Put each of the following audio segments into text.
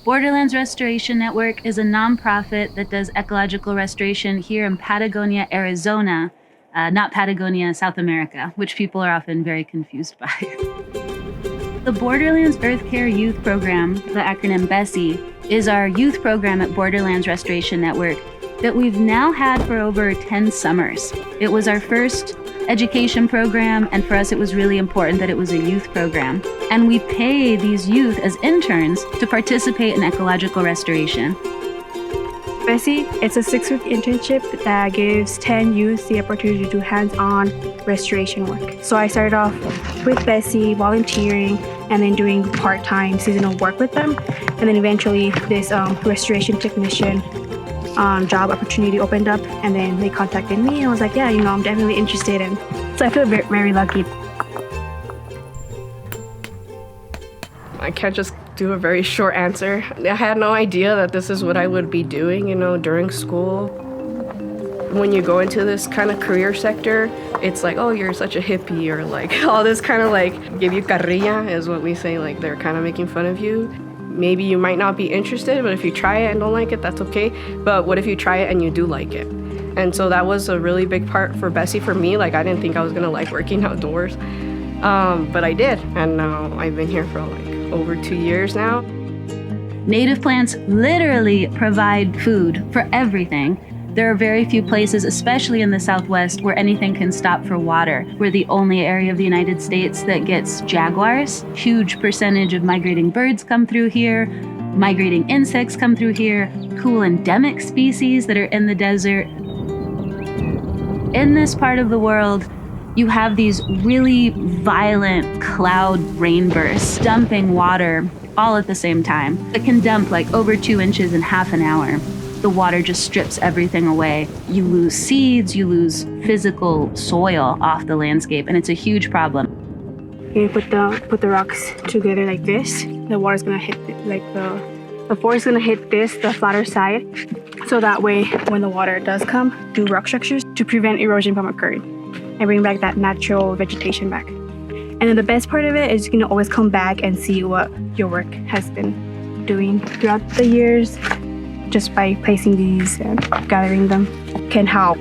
Borderlands Restoration Network is a nonprofit that does ecological restoration here in Patagonia, Arizona, not Patagonia, South America, which people are often very confused by. The Borderlands Earth Care Youth Program, the acronym BESSY, is our youth program at Borderlands Restoration Network that we've now had for over 10 summers. It was our first education program, and for us it was really important that it was a youth program. And we pay these youth as interns to participate in ecological restoration. BESSY, it's a 6-week internship that gives 10 youth the opportunity to do hands-on restoration work. So I started off with BESSY, volunteering, and then doing part-time seasonal work with them. And then eventually this restoration technician job opportunity opened up, and then they contacted me and I was like, yeah, I'm definitely interested. And so I feel very, very lucky. I can't just do a very short answer. I had no idea that this is what I would be doing, during school. When you go into this kind of career sector, it's like, oh, you're such a hippie, or like all this kind of like, give you carrilla is what we say, like they're kind of making fun of you. Maybe you might not be interested, but if you try it and don't like it, that's okay. But what if you try it and you do like it? And so that was a really big part for BESSY for me. Like, I didn't think I was gonna like working outdoors, but I did. And now I've been here for like over 2 years now. Native plants literally provide food for everything. There are very few places, especially in the Southwest, where anything can stop for water. We're the only area of the United States that gets jaguars. Huge percentage of migrating birds come through here. Migrating insects come through here. Cool endemic species that are in the desert. In this part of the world, you have these really violent cloud rainbursts dumping water all at the same time. It can dump like over 2 inches in half an hour. The water just strips everything away. You lose seeds, you lose physical soil off the landscape, and it's a huge problem. You put the rocks together like this. The water's gonna hit the force is gonna hit the flatter side. So that way, when the water does come, do rock structures to prevent erosion from occurring and bring back that natural vegetation back. And then the best part of it is you can always come back and see what your work has been doing throughout the years. Just by placing these and gathering them can help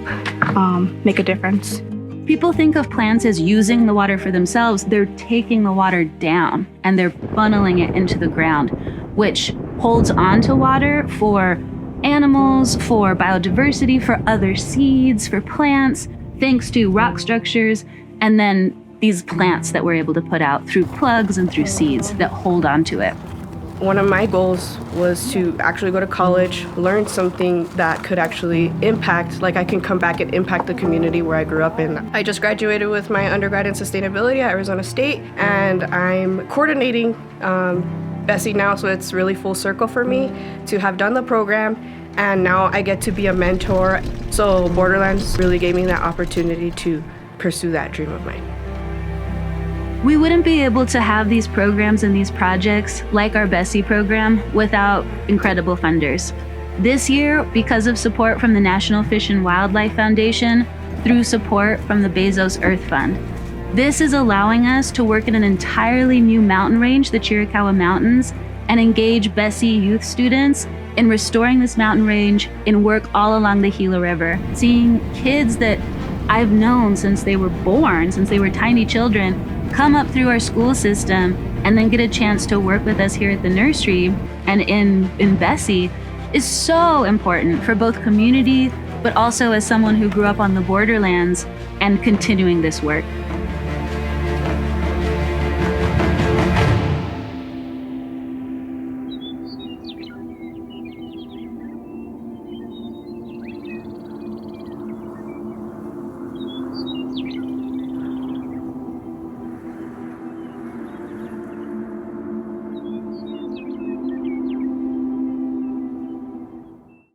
make a difference. People think of plants as using the water for themselves. They're taking the water down and they're funneling it into the ground, which holds on to water for animals, for biodiversity, for other seeds, for plants, thanks to rock structures, and then these plants that we're able to put out through plugs and through seeds that hold on to it. One of my goals was to actually go to college, learn something that could actually impact, like I can come back and impact the community where I grew up in. I just graduated with my undergrad in sustainability at Arizona State, and I'm coordinating BESSY now, so it's really full circle for me to have done the program, and now I get to be a mentor. So Borderlands really gave me that opportunity to pursue that dream of mine. We wouldn't be able to have these programs and these projects like our BESSY program without incredible funders. This year, because of support from the National Fish and Wildlife Foundation, through support from the Bezos Earth Fund, this is allowing us to work in an entirely new mountain range, the Chiricahua Mountains, and engage BESSY youth students in restoring this mountain range in work all along the Gila River. Seeing kids that I've known since they were born, since they were tiny children, come up through our school system and then get a chance to work with us here at the nursery and in BESSY is so important for both community, but also as someone who grew up on the borderlands and continuing this work.